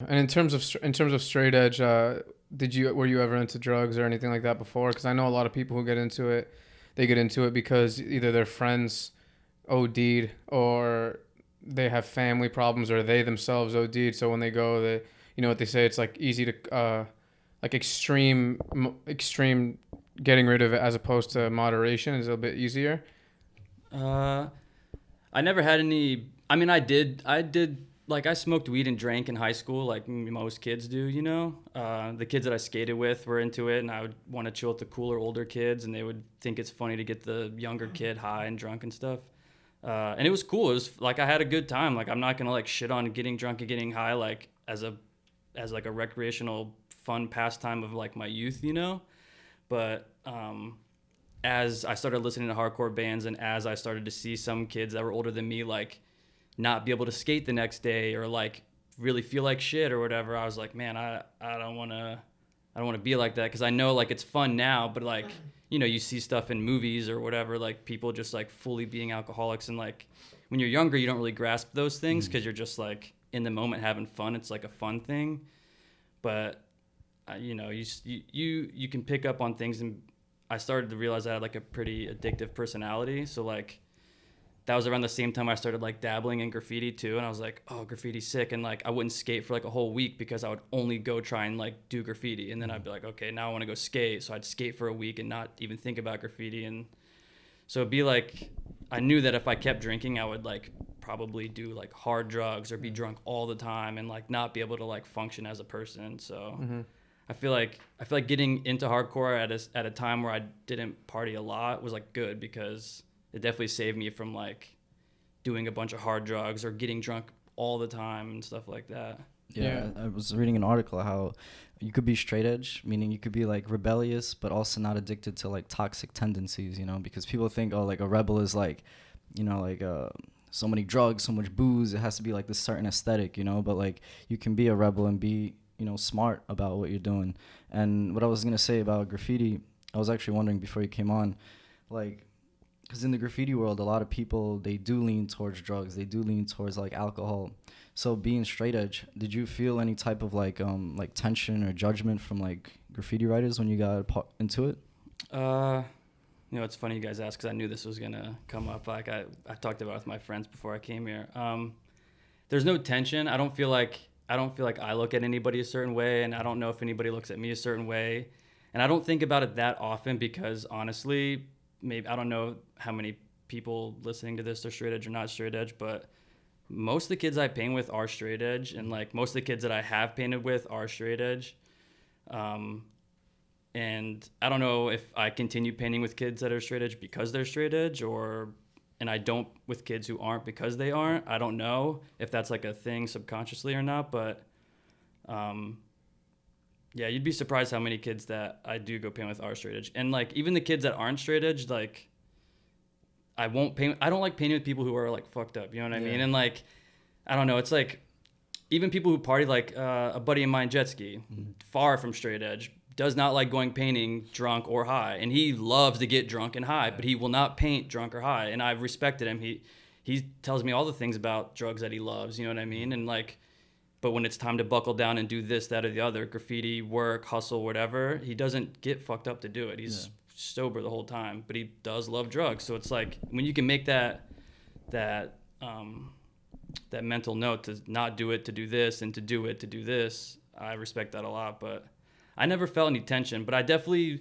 And in terms of straight edge, were you ever into drugs or anything like that before? Because I know a lot of people who get into it, they get into it because either their friends OD'd or they have family problems or they themselves OD'd. So when they go, they, you know what they say, it's like easy to like extreme getting rid of it as opposed to moderation is a bit easier. Uh, I never had any. I mean, I did. Like, I smoked weed and drank in high school, like most kids do. The kids that I skated with were into it, and I would want to chill with the cooler older kids, and they would think it's funny to get the younger kid high and drunk and stuff. And it was cool. It was like I had a good time. Like, I'm not gonna like shit on getting drunk and getting high like as like a recreational fun pastime of like my youth. But as I started listening to hardcore bands and as I started to see some kids that were older than me like not be able to skate the next day or like really feel like shit or whatever, I was like, man, I don't want to be like that, because I know like it's fun now, but like you see stuff in movies or whatever, like people just like fully being alcoholics, and like when you're younger you don't really grasp those things because you're just like in the moment having fun. It's like a fun thing, but you can pick up on things, and I started to realize I had like a pretty addictive personality. So like that was around the same time I started like dabbling in graffiti too, and I was like, oh, graffiti's sick. And like I wouldn't skate for like a whole week because I would only go try and like do graffiti, and then I'd be like, okay, now I want to go skate. So I'd skate for a week and not even think about graffiti. And so it'd be like I knew that if I kept drinking I would like probably do like hard drugs or be drunk all the time and like not be able to like function as a person. So Mm-hmm. I feel like getting into hardcore at a time where I didn't party a lot was like good, because it definitely saved me from like doing a bunch of hard drugs or getting drunk all the time and stuff like that. Yeah, I was reading an article how you could be straight edge, meaning you could be like rebellious, but also not addicted to like toxic tendencies, because people think, oh, like a rebel is like, like so many drugs, so much booze. It has to be like this certain aesthetic, but like you can be a rebel and be, smart about what you're doing. And what I was going to say about graffiti, I was actually wondering before you came on, like, because in the graffiti world, a lot of people, they do lean towards drugs. They do lean towards like alcohol. So being straight edge, did you feel any type of like tension or judgment from like graffiti writers when you got into it? Uh, it's funny you guys ask, because I knew this was gonna come up. Like I talked about it with my friends before I came here. There's no tension. I don't feel like I look at anybody a certain way, and I don't know if anybody looks at me a certain way. And I don't think about it that often because honestly, maybe I don't know how many people listening to this are straight edge or not straight edge, but most of the kids I paint with are straight edge, and like most of the kids that I have painted with are straight edge. Um, and I don't know if I continue painting with kids that are straight edge because they're straight edge, or and I don't with kids who aren't because they aren't. I don't know if that's like a thing subconsciously or not, but um, yeah, you'd be surprised how many kids that I do go paint with are straight edge. And like even the kids that aren't straight edge, like I don't like painting with people who are like fucked up, you know what I mean? And like I don't know, it's like even people who party, like a buddy of mine jet ski, far from straight edge, does not like going painting drunk or high. And he loves to get drunk and high, but he will not paint drunk or high. And I've respected him. He tells me all the things about drugs that he loves, you know what I mean? And like, but when it's time to buckle down and do this, that, or the other, graffiti, work, hustle, whatever, he doesn't get fucked up to do it. He's sober the whole time, but he does love drugs. So it's like when you can make that that mental note to not do it to do this, and to do it to do this, I respect that a lot. But I never felt any tension, but I definitely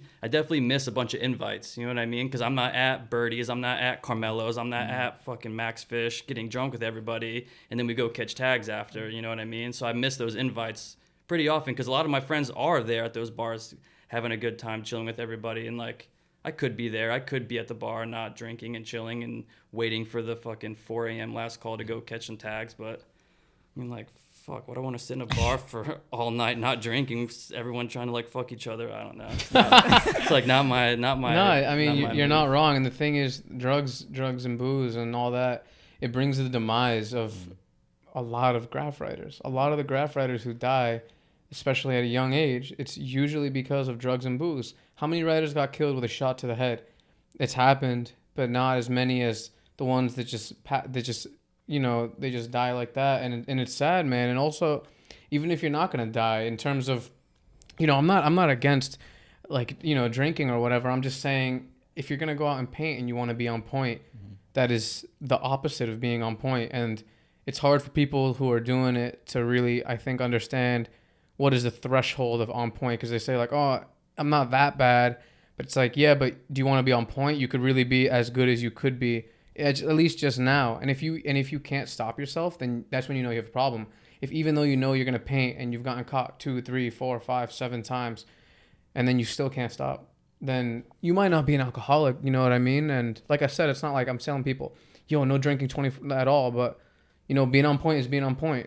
miss a bunch of invites. You know what I mean? Because I'm not at Birdie's, I'm not at Carmelo's, I'm not at fucking Max Fish getting drunk with everybody, and then we go catch tags after. You know what I mean? So I miss those invites pretty often, because a lot of my friends are there at those bars having a good time chilling with everybody, and like I could be there, I could be at the bar not drinking and chilling and waiting for the fucking 4 a.m. last call to go catch some tags. But I mean, like, fuck, what, I want to sit in a bar for all night not drinking, everyone trying to like fuck each other? I don't know. It's like not my No, I mean you're move. not wrong. And the thing is, drugs and booze and all that, it brings the demise of a lot of graph writers. A lot of the graph writers who die, especially at a young age, it's usually because of drugs and booze. How many writers got killed with a shot to the head? It's happened, but not as many as the ones that just they just die like that. And it's sad, man. And also, even if you're not gonna die, in terms of, I'm not against, like, drinking or whatever. I'm just saying, if you're gonna go out and paint and you want to be on point, that is the opposite of being on point. And it's hard for people who are doing it to really, I think, understand what is the threshold of on point, because they say like, oh, I'm not that bad, but it's like, yeah, but do you want to be on point? You could really be as good as you could be, at least just now. And if you can't stop yourself, then that's when you know you have a problem. If even though you're gonna paint and you've gotten caught 2, 3, 4, 5, 7 times, and then you still can't stop, then you might not be an alcoholic. You know what I mean? And like I said, it's not like I'm telling people, yo, no drinking 20 at all, but being on point is being on point.